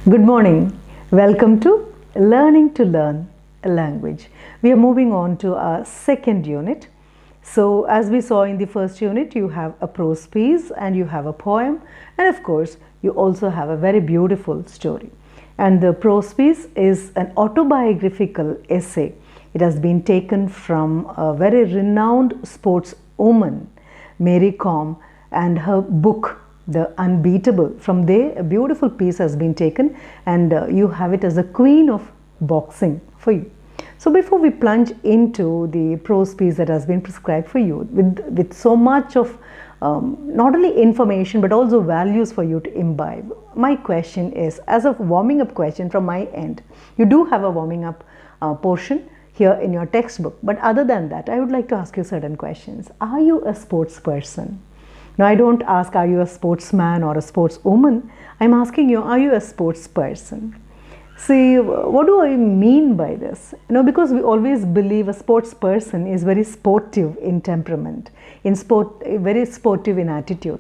Good morning. Welcome to Learning to Learn a Language. We are moving on to our second unit. So, as we saw in the first unit, you have a prose piece and you have a poem, and of course, you also have a very beautiful story. And the prose piece is an autobiographical essay. It has been taken from a very renowned sportswoman, Mary Kom, and her book The Unbeatable. From there, a beautiful piece has been taken, and you have it as a queen of boxing for you. So before we plunge into the prose piece that has been prescribed for you with so much of not only information but also values for you to imbibe, my question is, as a warming up question from my end, you do have a warming up portion here in your textbook, but other than that, I would like to ask you certain questions. Are you a sports person? Now, I don't ask, are you a sportsman or a sportswoman? I'm asking you, are you a sports person? See, what do I mean by this? Because we always believe a sports person is very sportive in temperament, very sportive in attitude.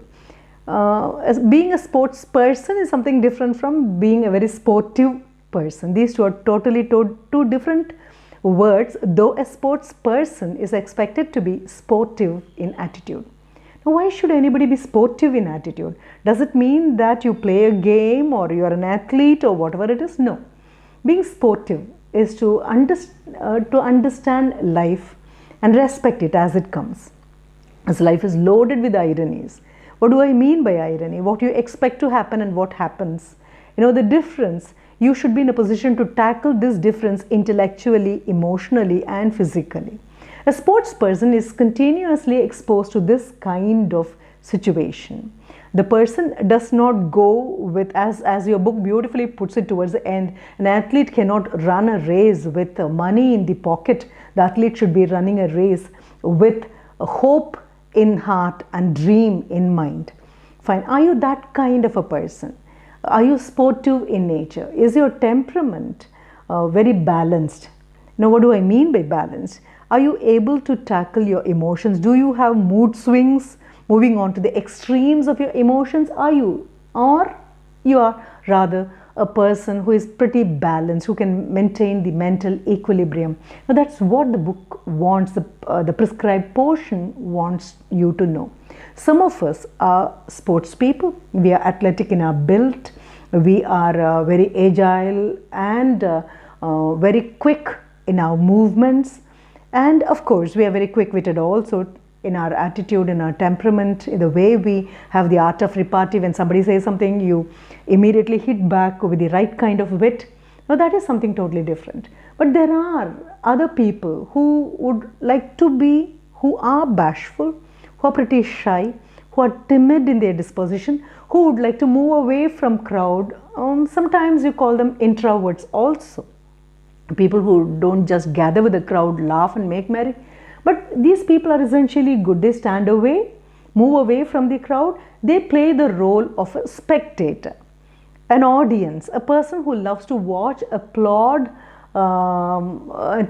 As being a sports person is something different from being a very sportive person. These two are totally two different words, though a sports person is expected to be sportive in attitude. Now, why should anybody be sportive in attitude? Does it mean that you play a game or you are an athlete or whatever it is? No. Being sportive is to understand life and respect it as it comes. As life is loaded with ironies. What do I mean by irony? What you expect to happen and what happens. The difference, you should be in a position to tackle this difference intellectually, emotionally, and physically. A sports person is continuously exposed to this kind of situation. The person does not go with, as your book beautifully puts it towards the end, an athlete cannot run a race with money in the pocket. The athlete should be running a race with hope in heart and dream in mind. Fine. Are you that kind of a person? Are you sportive in nature? Is your temperament very balanced? Now, what do I mean by balanced? Are you able to tackle your emotions? Do you have mood swings moving on to the extremes of your emotions? Are you? Or you are rather a person who is pretty balanced, who can maintain the mental equilibrium? Now, that's what the book wants, the prescribed portion wants you to know. Some of us are sports people. We are athletic in our build. We are very agile and very quick in our movements. And of course, we are very quick-witted also in our attitude, in our temperament, in the way we have the art of repartee. When somebody says something, you immediately hit back with the right kind of wit. Now, that is something totally different. But there are other people who would like to be, who are bashful, who are pretty shy, who are timid in their disposition, who would like to move away from crowd. Sometimes you call them introverts also. People who don't just gather with the crowd, laugh and make merry. But these people are essentially good. They stand away, move away from the crowd. They play the role of a spectator, an audience, a person who loves to watch, applaud,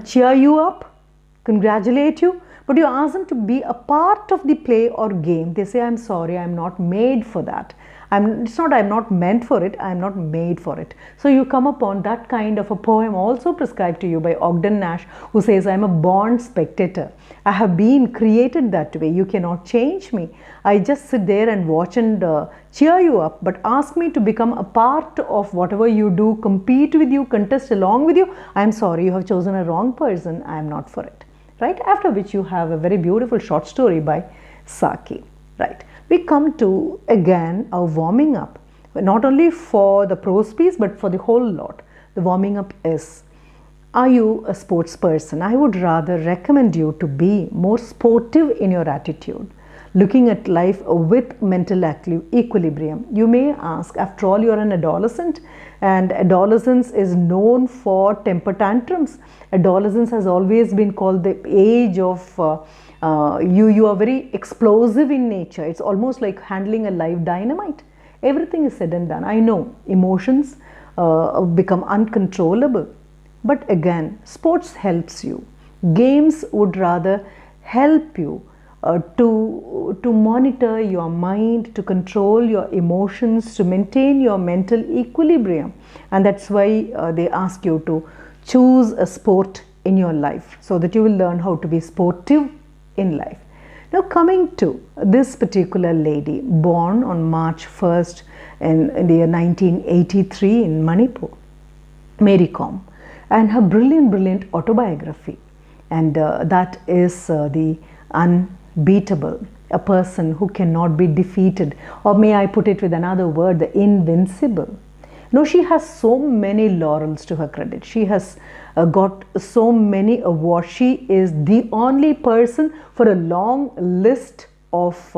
cheer you up, congratulate you. But you ask them to be a part of the play or game. They say, I'm sorry, I'm not made for that. It's not I'm not meant for it, I'm not made for it. So you come upon that kind of a poem also prescribed to you by Ogden Nash, who says, I'm a born spectator. I have been created that way. You cannot change me. I just sit there and watch and cheer you up, but ask me to become a part of whatever you do, compete with you, contest along with you. I'm sorry, you have chosen a wrong person. I am not for it. Right? After which you have a very beautiful short story by Saki. Right? We come to, again, our warming up, not only for the prose piece, but for the whole lot. The warming up is, are you a sports person? I would rather recommend you to be more sportive in your attitude, looking at life with mental equilibrium. You may ask, after all, you're an adolescent, and adolescence is known for temper tantrums. Adolescence has always been called the age of you are very explosive in nature. It's almost like handling a live dynamite. Everything is said and done. I know emotions become uncontrollable. But again, sports helps you. Games would rather help you to monitor your mind, to control your emotions, to maintain your mental equilibrium. And that's why they ask you to choose a sport in your life, so that you will learn how to be sportive in life. Now, coming to this particular lady, born on March 1st in the year 1983 in Manipur, Mary Kom, and her brilliant autobiography, and that is the unbeatable, a person who cannot be defeated, or may I put it with another word, the invincible. No, she has so many laurels to her credit. She has got so many awards. She is the only person for a long list of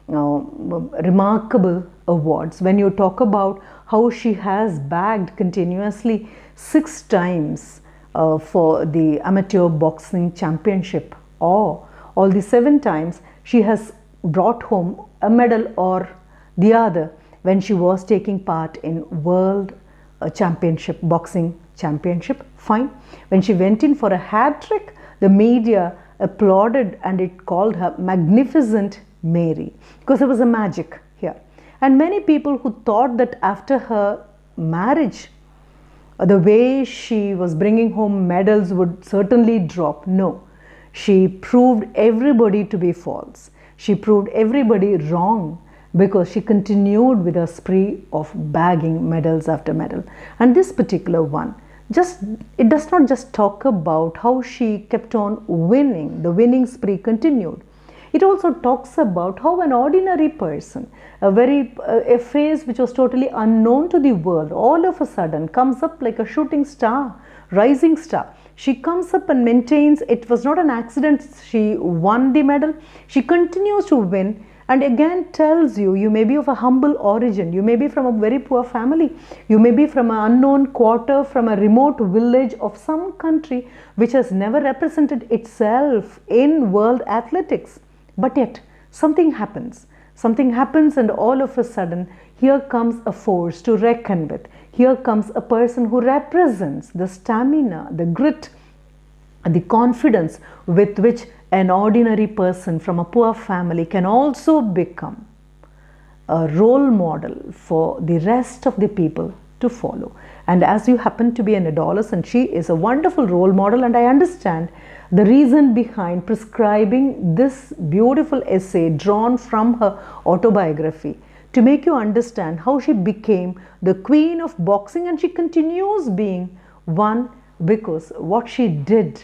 remarkable awards. When you talk about how she has bagged continuously 6 times for the amateur boxing championship, or all the 7 times she has brought home a medal or the other when she was taking part in world championship, boxing championship, fine. When she went in for a hat trick, the media applauded and it called her Magnificent Mary, because there was a magic here. And many people who thought that after her marriage, the way she was bringing home medals would certainly drop. No, she proved everybody to be false. She proved everybody wrong, because she continued with a spree of bagging medals after medal. And this particular one, it does not just talk about how she kept on winning, the winning spree continued. It also talks about how an ordinary person, a face which was totally unknown to the world, all of a sudden comes up like a shooting star, rising star. She comes up and maintains. It was not an accident she won the medal. She continues to win, and again tells you, you may be of a humble origin, you may be from a very poor family, you may be from an unknown quarter, from a remote village of some country which has never represented itself in world athletics. But yet something happens, and all of a sudden here comes a force to reckon with. Here comes a person who represents the stamina, the grit, the confidence with which an ordinary person from a poor family can also become a role model for the rest of the people to follow. And as you happen to be an adolescent, she is a wonderful role model, and I understand the reason behind prescribing this beautiful essay drawn from her autobiography, to make you understand how she became the queen of boxing, and she continues being one, because what she did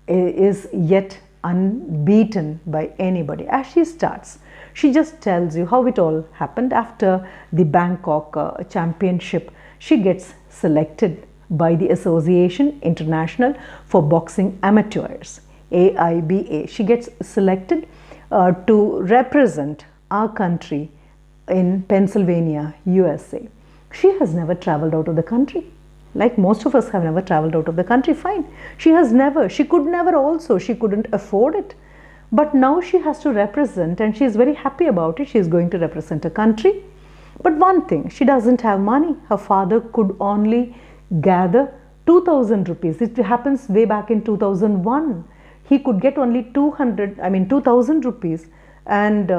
is yet unbeaten by anybody. As she starts, she just tells you how it all happened. After the Bangkok championship, she gets selected by the Association International for Boxing Amateurs, AIBA. She gets selected to represent our country in Pennsylvania, USA. She has never traveled out of the country. Like most of us have never traveled out of the country, fine. She could never also, she couldn't afford it. But now she has to represent, and she is very happy about it. She is going to represent a country. But one thing, she doesn't have money. Her father could only gather 2,000 rupees. It happens way back in 2001. He could get only 2,000 rupees. And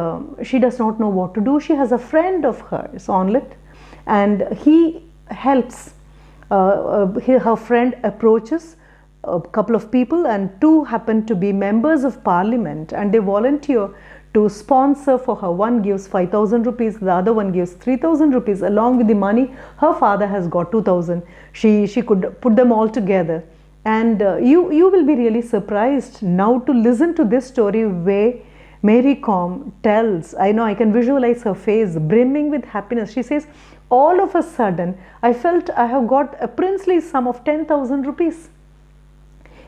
she does not know what to do. She has a friend of hers, Onlit, and he helps. Her friend approaches a couple of people, and 2 happen to be members of parliament, and they volunteer to sponsor for her. One gives 5,000 rupees, the other one gives 3,000 rupees. Along with the money, her father has got 2,000. She could put them all together. And you will be really surprised now to listen to this story where Mary Kom tells, I know I can visualize her face brimming with happiness. She says, all of a sudden, I felt I have got a princely sum of 10,000 rupees.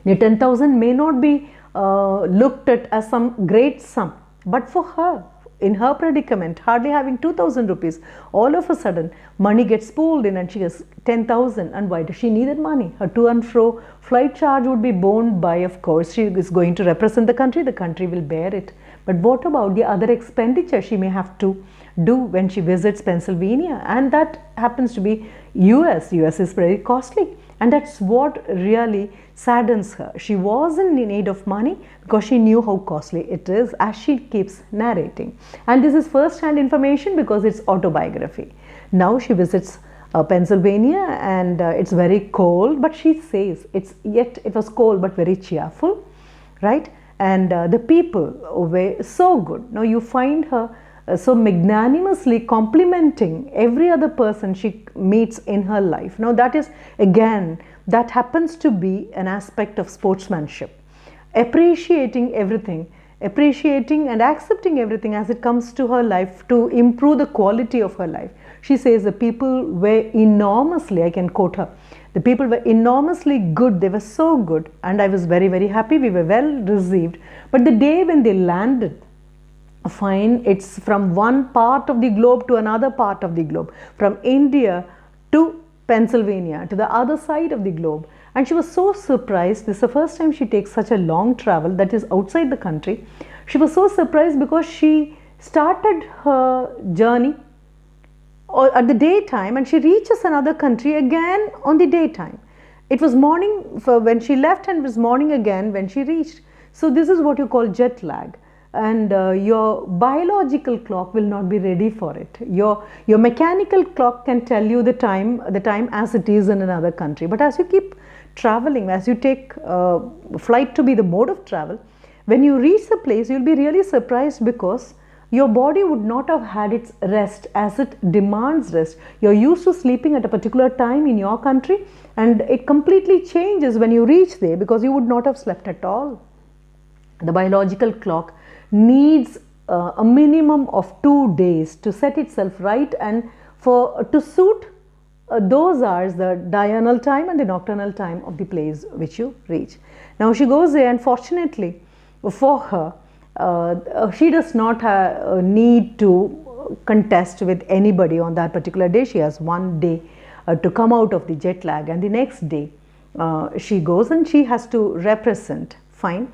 The 10,000 may not be looked at as some great sum, but for her, in her predicament, hardly having 2,000 rupees, all of a sudden, money gets pooled in and she has 10,000. And why does she need that money? Her to and fro flight charge would be borne by, of course, she is going to represent the country will bear it. But what about the other expenditure she may have to do when she visits Pennsylvania? And that happens to be US. US is very costly. And that's what really saddens her. She wasn't in need of money because she knew how costly it is, as she keeps narrating. And this is first-hand information because it's autobiography. Now she visits Pennsylvania, and it's very cold, but she says it was cold but very cheerful, right? And the people were so good. Now you find her so magnanimously complimenting every other person she meets in her life. Now that is, again, that happens to be an aspect of sportsmanship. Appreciating everything, appreciating and accepting everything as it comes to her life to improve the quality of her life. She says the people were enormously, I can quote her, the people were enormously good, they were so good, and I was very, very happy, we were well received. But the day when they landed, fine, it's from one part of the globe to another part of the globe, from India to Pennsylvania, to the other side of the globe. And she was so surprised. This is the first time she takes such a long travel, that is outside the country. She was so surprised because she started her journey at the daytime and she reaches another country again on the daytime. It was morning when she left and it was morning again when she reached. So this is what you call jet lag. And your biological clock will not be ready for it. Your mechanical clock can tell you the time as it is in another country. But as you keep traveling, as you take flight to be the mode of travel, when you reach the place, you'll be really surprised because your body would not have had its rest as it demands rest. You're used to sleeping at a particular time in your country, and it completely changes when you reach there because you would not have slept at all. The biological clock needs a minimum of 2 days to set itself right and to suit those hours, the diurnal time and the nocturnal time of the place which you reach. Now she goes there, and fortunately for her, she does not need to contest with anybody on that particular day. She has 1 day to come out of the jet lag, and the next day she goes and she has to represent, fine.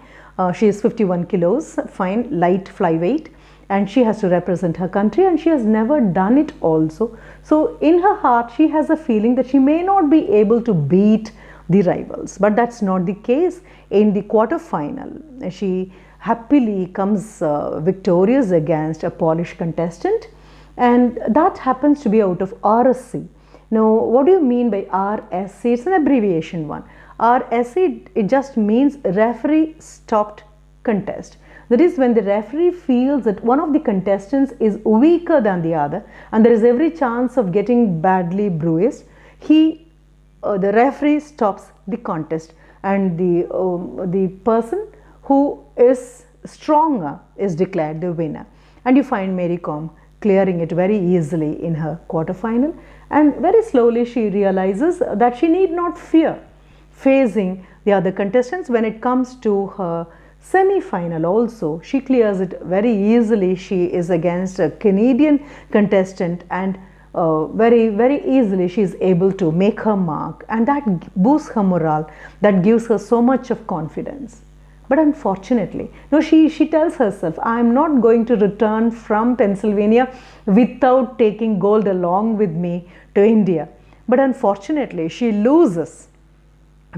She is 51 kilos, fine, light flyweight, and she has to represent her country, and she has never done it also. So in her heart, she has a feeling that she may not be able to beat the rivals, but that's not the case. In the quarter-final, she happily comes victorious against a Polish contestant, and that happens to be out of RSC. Now, what do you mean by RSC? It's an abbreviation one. RSC, it just means referee stopped contest. That is, when the referee feels that one of the contestants is weaker than the other and there is every chance of getting badly bruised, the referee stops the contest, and the person who is stronger is declared the winner. And you find Mary Kom clearing it very easily in her quarterfinal, and very slowly she realizes that she need not fear facing the other contestants. When it comes to her semi-final also, she clears it very easily. She is against a Canadian contestant, and very, very easily she is able to make her mark, and that boosts her morale, that gives her so much of confidence. But unfortunately, no, she tells herself, I am not going to return from Pennsylvania without taking gold along with me to India. But unfortunately, she loses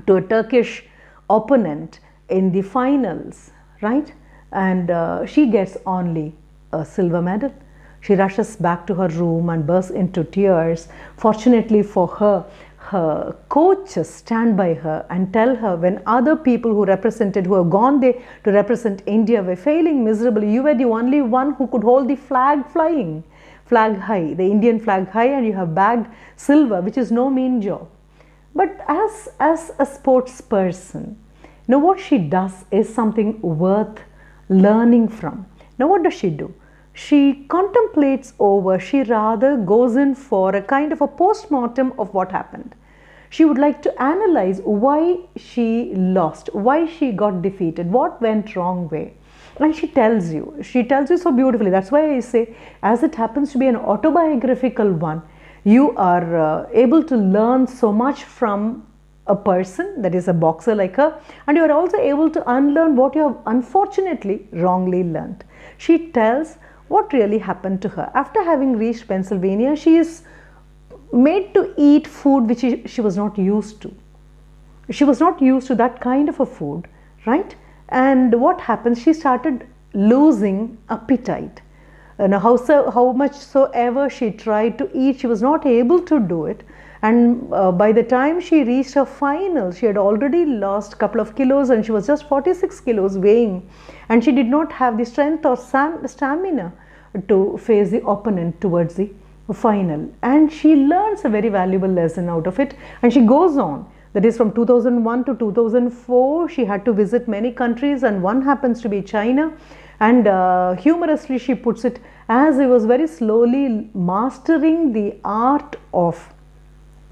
to a Turkish opponent in the finals, right? And she gets only a silver medal. She rushes back to her room and bursts into tears. Fortunately for her, her coaches stand by her and tell her, when other people who have gone there to represent India were failing miserably, you were the only one who could hold the flag high, the Indian flag high, and you have bagged silver, which is no mean job. But as a sports person, now what she does is something worth learning from. Now what does she do? She contemplates over, she rather goes in for a kind of a post-mortem of what happened. She would like to analyze why she lost, why she got defeated, what went wrong way. And she tells you so beautifully. That's why I say, as it happens to be an autobiographical one, you are able to learn so much from a person, that is a boxer like her, and you are also able to unlearn what you have unfortunately wrongly learnt. She tells what really happened to her. After having reached Pennsylvania, she is made to eat food which she was not used to. She was not used to that kind of a food, right? And what happens? She started losing appetite. And how much soever she tried to eat, she was not able to do it. And by the time she reached her final, she had already lost a couple of kilos, and she was just 46 kilos weighing. And she did not have the strength or stamina to face the opponent towards the final. And she learns a very valuable lesson out of it, and she goes on. That is, from 2001 to 2004, she had to visit many countries, and one happens to be China. And humorously, she puts it, as I was very slowly mastering the art of,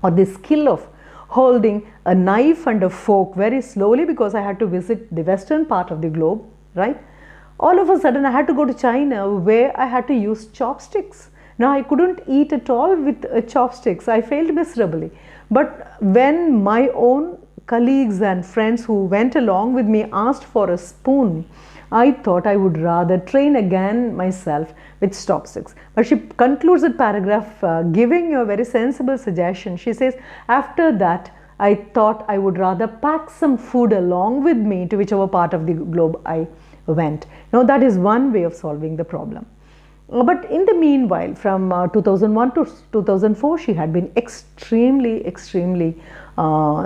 or the skill of, holding a knife and a fork very slowly, because I had to visit the western part of the globe, right? All of a sudden, I had to go to China, where I had to use chopsticks. Now, I couldn't eat at all with chopsticks. I failed miserably. But when my own colleagues and friends who went along with me asked for a spoon, I thought I would rather train again myself with chopsticks. But she concludes the paragraph giving a very sensible suggestion. She says, after that, I thought I would rather pack some food along with me to whichever part of the globe I went. Now, that is one way of solving the problem. But in the meanwhile, from 2001 to 2004, she had been extremely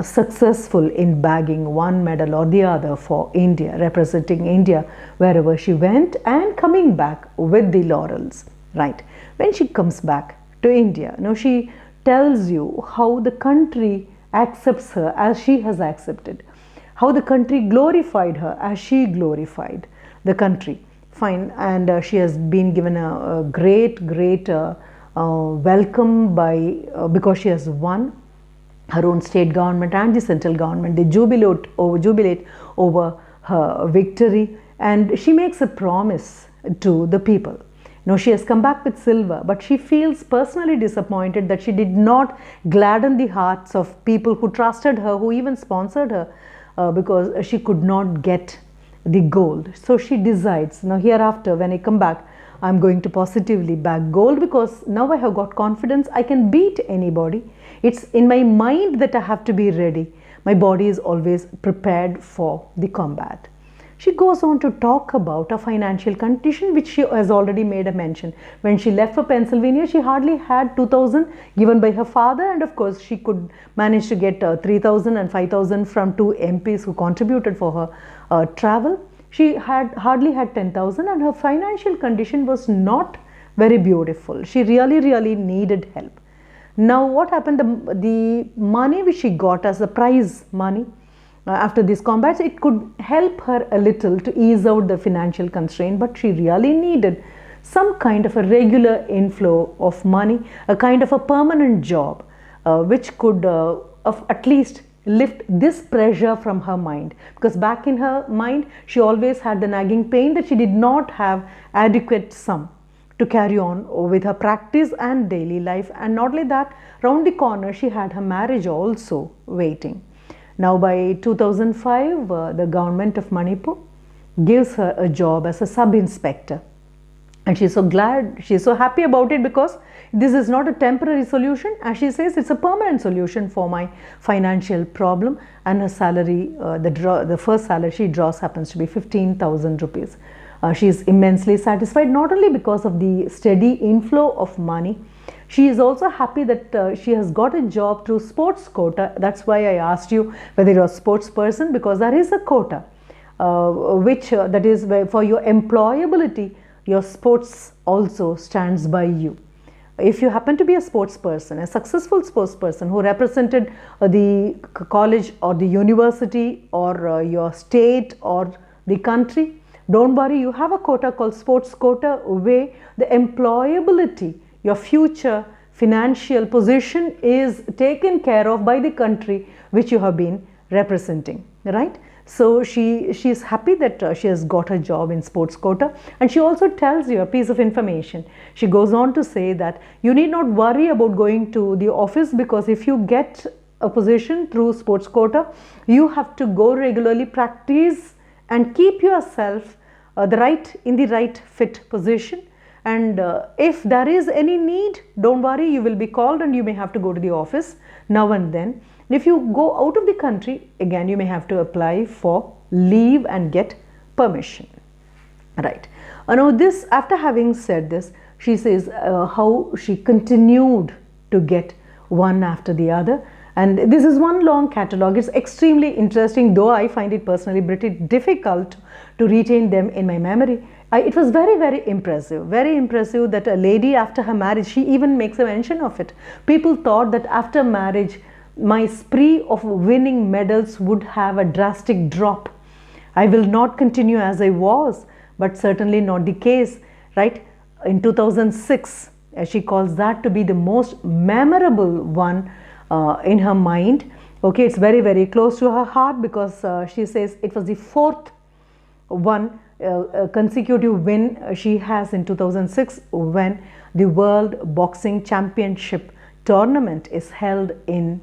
successful in bagging one medal or the other for India, representing India wherever she went, and coming back with the laurels, right? When she comes back to India, now she tells you how the country accepts her as she has accepted, how the country glorified her as she glorified the country. Fine, and she has been given a great welcome by because she has won. Her own state government and the central government, they jubilate over her victory, and she makes a promise to the people. Now, she has come back with silver, but she feels personally disappointed that she did not gladden the hearts of people who trusted her, who even sponsored her, because she could not get the gold. So she decides, now hereafter when I come back, I'm going to positively back gold, because now I have got confidence, I can beat anybody. It's in my mind that I have to be ready. My body is always prepared for the combat. She goes on to talk about a financial condition which she has already made a mention. When she left for Pennsylvania, she hardly had 2,000 given by her father, and of course she could manage to get 3,000 and 5,000 from two MPs who contributed for her travel. She had hardly had 10,000, and her financial condition was not very beautiful. She really needed help. Now, what happened? The money which she got as the prize money after these combats, it could help her a little to ease out the financial constraint, but she really needed some kind of a regular inflow of money, a kind of a permanent job which could at least lift this pressure from her mind, because back in her mind she always had the nagging pain that she did not have adequate sum to carry on with her practice and daily life. And not only that, round the corner she had her marriage also waiting. Now, by 2005, the government of Manipur gives her a job as a sub-inspector, and she's so glad, she's so happy about it, because this is not a temporary solution. As she says, it's a permanent solution for my financial problem. And her salary, the first salary she draws happens to be 15,000 rupees. She is immensely satisfied, not only because of the steady inflow of money. She is also happy that she has got a job through sports quota. That's why I asked you whether you're a sports person, because there is a quota which that is for your employability. Your sports also stands by you. If you happen to be a sports person, a successful sports person who represented the college or the university or your state or the country, don't worry, you have a quota called sports quota, where the employability, your future financial position is taken care of by the country which you have been representing, right? So she is happy that she has got a job in sports quota. And she also tells you a piece of information. She goes on to say that you need not worry about going to the office, because if you get a position through sports quota, you have to go regularly, practice and keep yourself in the right fit position. and if there is any need, don't worry, you will be called and you may have to go to the office now and then. If you go out of the country, again you may have to apply for leave and get permission. Right. Now this, after having said this, she says how she continued to get one after the other. And this is one long catalogue. It's extremely interesting, though I find it personally pretty difficult to retain them in my memory. It was very, very impressive that a lady after her marriage, she even makes a mention of it. People thought that after marriage, my spree of winning medals would have a drastic drop. I will not continue as I was, but certainly not the case, right? In 2006, she calls that to be the most memorable one in her mind. Okay, it's very, very close to her heart, because she says it was the fourth one consecutive win she has in 2006, when the World Boxing Championship tournament is held in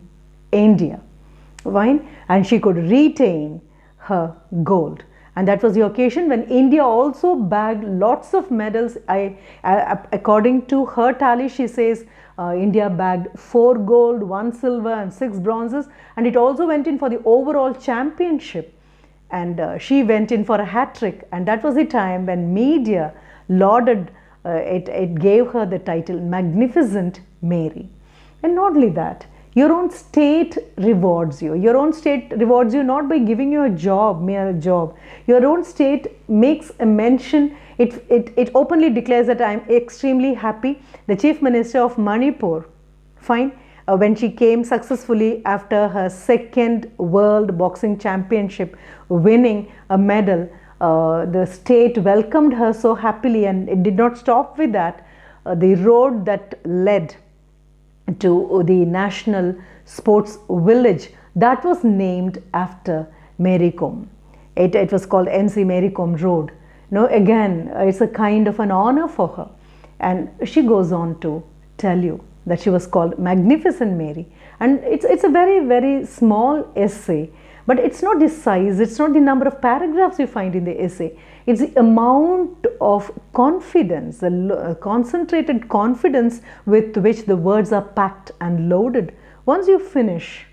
India. Fine, and she could retain her gold. And that was the occasion when India also bagged lots of medals. According to her tally, she says India bagged 4 gold, 1 silver and 6 bronzes, and it also went in for the overall championship. And she went in for a hat-trick, and that was the time when media lauded it gave her the title Magnificent Mary. And not only that, your own state rewards you. Your own state rewards you not by giving you a job, mere job. Your own state makes a mention. It openly declares that I am extremely happy. The Chief Minister of Manipur, fine, when she came successfully after her second World Boxing Championship, winning a medal, the state welcomed her so happily, and it did not stop with that. The road that led to the National Sports Village, that was named after Mary Kom. It was called MC Mary Kom Road. Now again, it's a kind of an honor for her. And she goes on to tell you that she was called Magnificent Mary. And it's a very, very small essay, but it's not the size, it's not the number of paragraphs you find in the essay. It's the amount of confidence, the concentrated confidence with which the words are packed and loaded. Once you finish,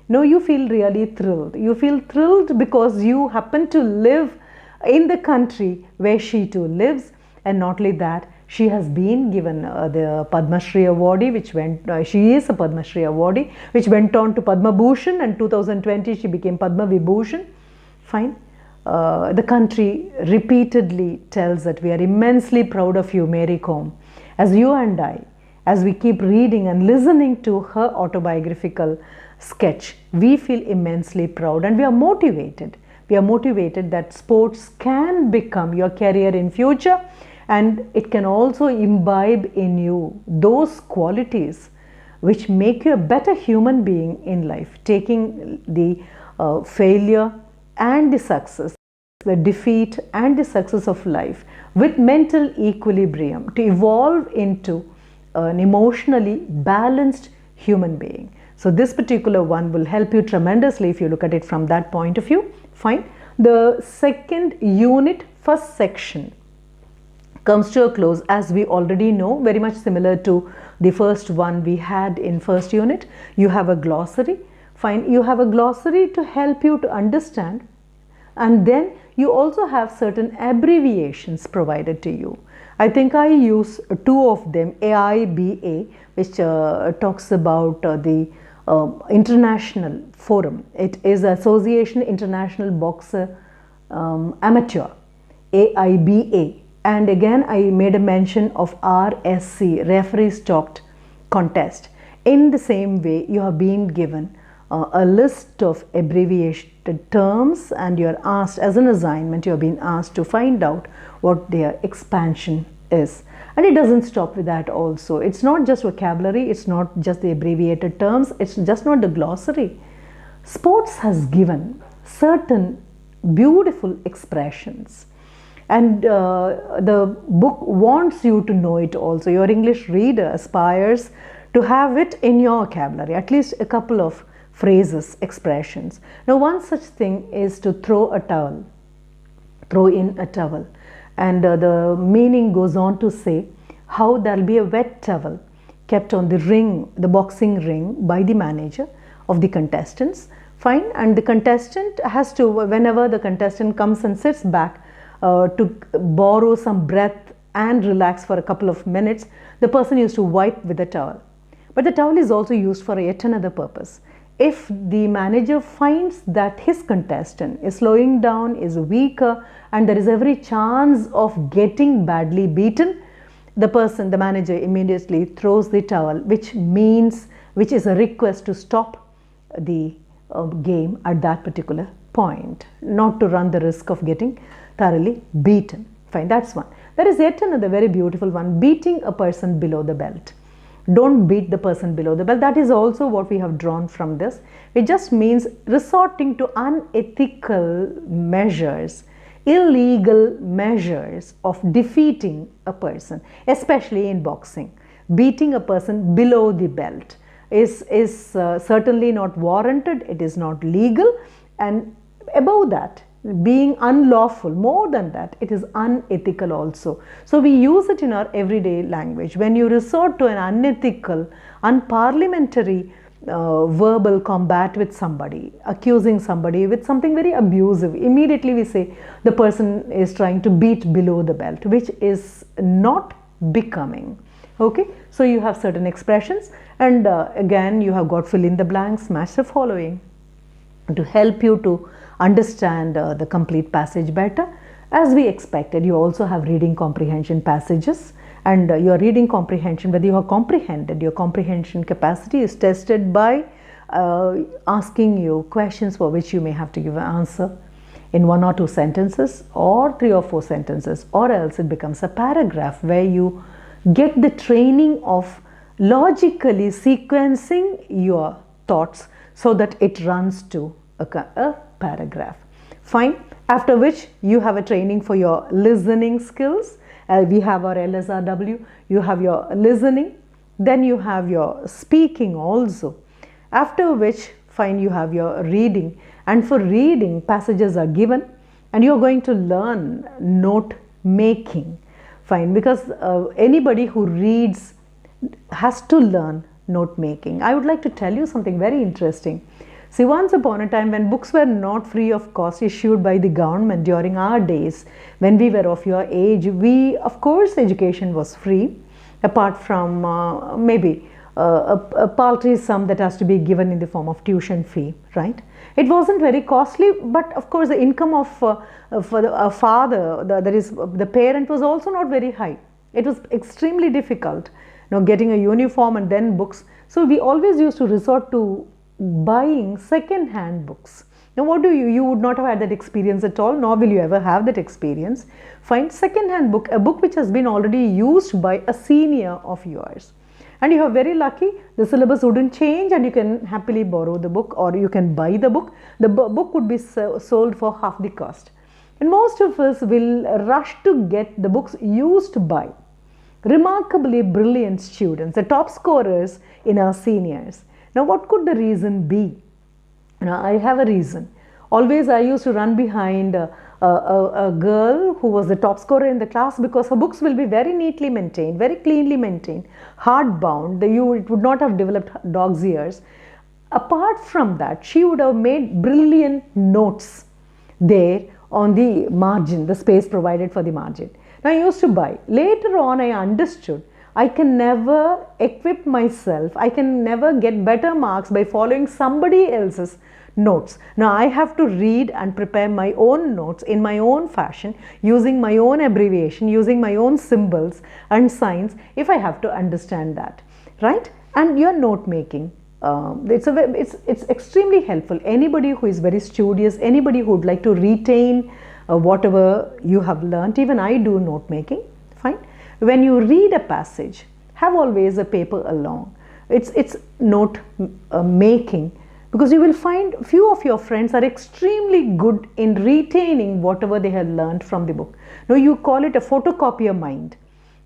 you feel really thrilled. You feel thrilled because you happen to live in the country where she too lives. And not only that, she has been given the Padma Shri awardee, which she is a Padma Shri awardee, which went on to Padma Bhushan, and 2020 she became Padma Vibhushan. Fine. The country repeatedly tells that we are immensely proud of you, Mary Kom. As you and I, as we keep reading and listening to her autobiographical sketch, we feel immensely proud, and we are motivated. We are motivated that sports can become your career in future, and it can also imbibe in you those qualities which make you a better human being in life, taking the failure and the success, the defeat and the success of life with mental equilibrium to evolve into an emotionally balanced human being. So this particular one will help you tremendously if you look at it from that point of view. Fine. The second unit, first section, comes to a close, as we already know, very much similar to the first one we had in first unit. You have a glossary. Fine, you have a glossary to help you to understand, and then you also have certain abbreviations provided to you. I think I use 2 of them. AIBA, which talks about the international forum. It is Association International Boxer Amateur, AIBA. And again, I made a mention of RSC, Referee Stopped Contest. In the same way, you have been given a list of abbreviated terms, and you are asked, as an assignment, you have been asked to find out what their expansion is. And it doesn't stop with that also. It's not just vocabulary, it's not just the abbreviated terms, it's just not the glossary. Sports has given certain beautiful expressions, and the book wants you to know it also. Your English reader aspires to have it in your vocabulary, at least a couple of phrases, expressions. Now, one such thing is to throw a towel, throw in a towel. And the meaning goes on to say, how there'll be a wet towel kept on the ring, the boxing ring, by the manager of the contestants. Fine. And the contestant has to, whenever the contestant comes and sits back to borrow some breath and relax for a couple of minutes, the person used to wipe with a towel. But the towel is also used for yet another purpose. If the manager finds that his contestant is slowing down, is weaker, and there is every chance of getting badly beaten, the manager immediately throws the towel, which is a request to stop the game at that particular point, not to run the risk of getting thoroughly beaten. Fine, that's one. There is yet another very beautiful one, beating a person below the belt. Don't beat the person below the belt. That is also what we have drawn from this. It just means resorting to unethical measures, illegal measures of defeating a person, especially in boxing. Beating a person below the belt is certainly not warranted, it is not legal, and above that, being unlawful, more than that, it is unethical also. So we use it in our everyday language. When you resort to an unethical, unparliamentary verbal combat with somebody, accusing somebody with something very abusive, immediately we say the person is trying to beat below the belt, which is not becoming. Okay, so you have certain expressions, and again you have got fill in the blanks, match the following, to help you to understand the complete passage better. As we expected, you also have reading comprehension passages, and your reading comprehension, whether you have comprehended, your comprehension capacity is tested by asking you questions for which you may have to give an answer in 1 or 2 sentences or 3 or 4 sentences, or else it becomes a paragraph where you get the training of logically sequencing your thoughts so that it runs to a paragraph. Fine. After which you have a training for your listening skills. We have our LSRW. You have your listening. Then you have your speaking also. After which, fine, you have your reading. And for reading, passages are given, and you are going to learn note making. Fine, because anybody who reads has to learn note making. I would like to tell you something very interesting. See, once upon a time, when books were not free of cost issued by the government during our days, when we were of your age, of course, education was free, apart from maybe a paltry sum that has to be given in the form of tuition fee, right? It wasn't very costly, but of course the income of for a father, that is the parent, was also not very high. It was extremely difficult, getting a uniform and then books. So we always used to resort to buying second-hand books. Now what do you would not have had that experience at all, nor will you ever have that experience. Find second-hand book, a book which has been already used by a senior of yours. And you are very lucky, the syllabus wouldn't change, and you can happily borrow the book, or you can buy the book. The book would be sold for half the cost. And most of us will rush to get the books used by remarkably brilliant students, the top scorers in our seniors. Now what could the reason be? Now I have a reason. Always I used to run behind a girl who was the top scorer in the class, because her books will be very neatly maintained, very cleanly maintained, hardbound. It would not have developed dog's ears. Apart from that, she would have made brilliant notes there on the margin, the space provided for the margin. Now I used to buy. Later on I understood I can never equip myself, I can never get better marks by following somebody else's notes. Now I have to read and prepare my own notes in my own fashion, using my own abbreviation, using my own symbols and signs, if I have to understand that, right? And your note making, it's extremely helpful. Anybody who is very studious, anybody who would like to retain whatever you have learnt, even I do note making, fine. When you read a passage, have always a paper along. It's note making, because you will find few of your friends are extremely good in retaining whatever they have learned from the book. Now you call it a photocopier mind.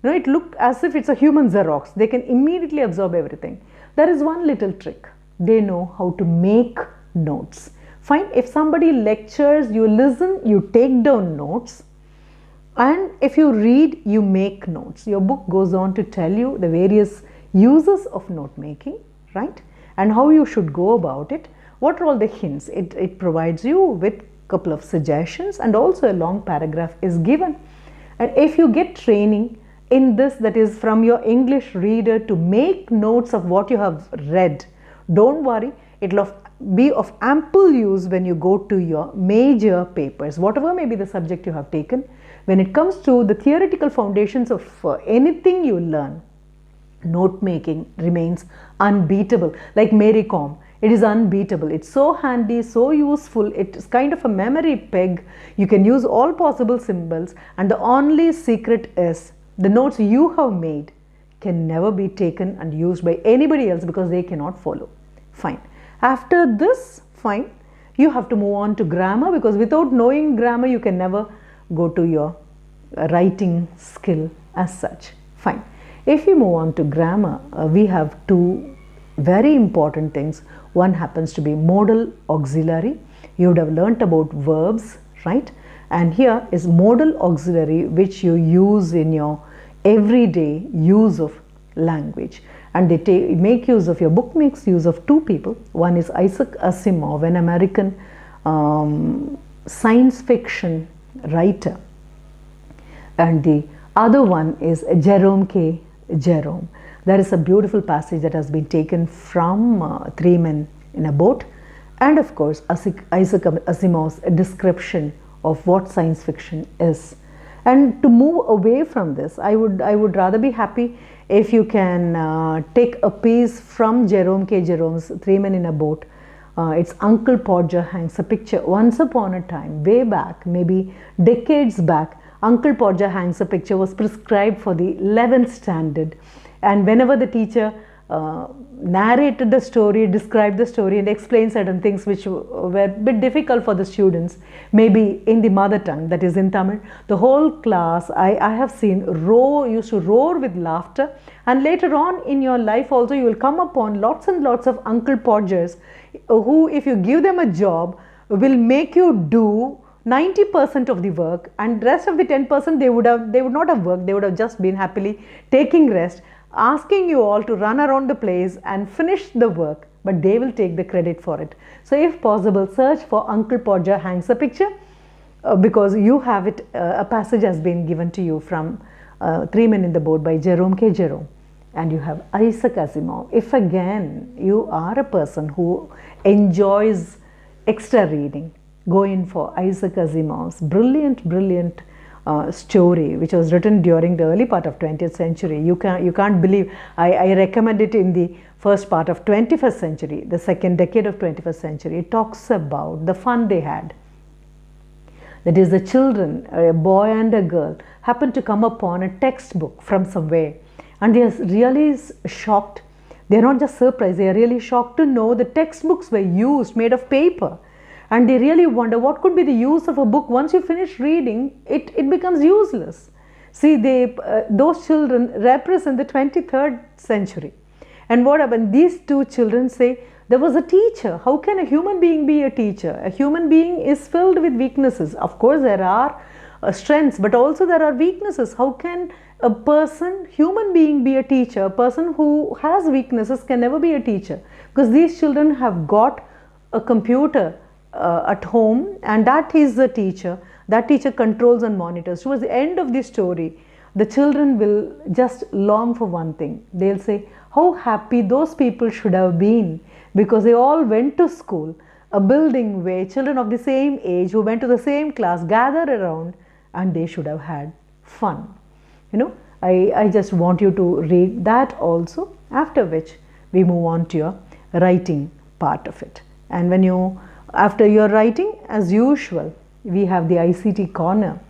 Now it looks as if it's a human Xerox. They can immediately absorb everything. There is one little trick. They know how to make notes. Fine. If somebody lectures, you listen, you take down notes. And if you read, you make notes. Your book goes on to tell you the various uses of note making, right? And how you should go about it. What are all the hints? It provides you with a couple of suggestions, and also a long paragraph is given. And if you get training in this, that is from your English reader, to make notes of what you have read, don't worry, it will be of ample use when you go to your major papers, whatever may be the subject you have taken. When it comes to the theoretical foundations of anything you learn, note making remains unbeatable. Like Mary Kom, it is unbeatable. It's so handy, so useful. It's kind of a memory peg. You can use all possible symbols, and the only secret is the notes you have made can never be taken and used by anybody else because they cannot follow. Fine. After this, fine, you have to move on to grammar, because without knowing grammar you can never go to your writing skill as such. Fine. If we move on to grammar, we have two very important things. One happens to be modal auxiliary. You would have learnt about verbs, right? And here is modal auxiliary, which you use in your everyday use of language. And they make use of, your book makes use of two people. One is Isaac Asimov, an American science fiction writer, and the other one is Jerome K. Jerome. There is a beautiful passage that has been taken from Three Men in a Boat, and of course Isaac Asimov's description of what science fiction is. And to move away from this, I would rather be happy if you can take a piece from Jerome K. Jerome's Three Men in a Boat. It's Uncle Podger Hangs a Picture. Once upon a time, way back, maybe decades back, Uncle Podger Hangs a Picture was prescribed for the 11th standard. And whenever the teacher narrated the story, described the story, and explained certain things which were a bit difficult for the students, maybe in the mother tongue, that is in Tamil, the whole class, I have seen, used to roar with laughter. And later on in your life also, you will come upon lots and lots of Uncle Podgers who, if you give them a job, will make you do 90% of the work, and rest of the 10% they would not have worked. They would have just been happily taking rest, asking you all to run around the place and finish the work, but they will take the credit for it. So if possible, search for Uncle Podger Hangs a Picture, because you have it, a passage has been given to you from Three Men in the Boat by Jerome K. Jerome, and you have Isaac Asimov. If again you are a person who enjoys extra reading, go in for Isaac Asimov's brilliant story, which was written during the early part of 20th century. You can't believe, I recommend it in the first part of 21st century, the second decade of 21st century. It talks about the fun they had. That is, the children, a boy and a girl, happened to come upon a textbook from somewhere, and they are really shocked. They are not just surprised, they are really shocked to know the textbooks were used, made of paper. And they really wonder what could be the use of a book. Once you finish reading, it becomes useless. See, those children represent the 23rd century. And what happened? These two children say, there was a teacher. How can a human being be a teacher? A human being is filled with weaknesses. Of course, there are strengths, but also there are weaknesses. How can a human being be a teacher? A person who has weaknesses can never be a teacher, because these children have got a computer at home, and that is the teacher. That teacher controls and monitors. Towards the end of the story, the children will just long for one thing. They'll say how happy those people should have been, because they all went to school, a building where children of the same age who went to the same class gathered around, and they should have had fun. I just want you to read that also, after which we move on to your writing part of it. And after your writing, as usual, we have the ICT corner,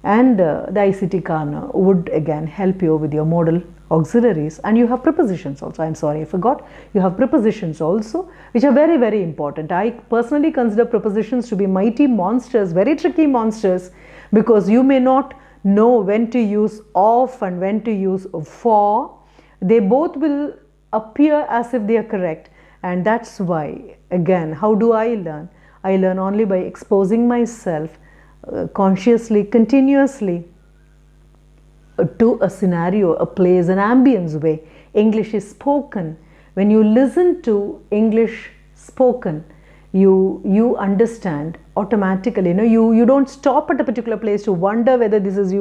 and the ICT corner would again help you with your modal auxiliaries, and you have prepositions also. I'm sorry, I forgot. You have prepositions also, which are very, very important. I personally consider prepositions to be mighty monsters, very tricky monsters, because you may not know when to use of and when to use for. They both will appear as if they are correct. And that's why, again, how do I learn? I learn only by exposing myself consciously, continuously, to a scenario, a place, an ambience way. English is spoken. When you listen to English spoken, you understand automatically. You don't stop at a particular place to wonder whether this is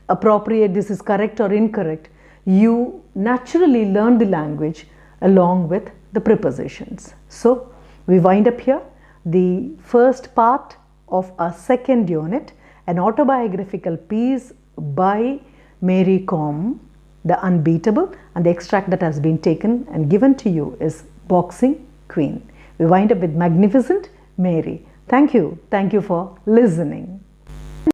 appropriate, this is correct or incorrect. You naturally learn the language along with the prepositions. So we wind up here the first part of our second unit, an autobiographical piece by Mary Kom, The Unbeatable, and the extract that has been taken and given to you is Boxing Queen. We wind up with Magnificent Mary. Thank you. Thank you for listening.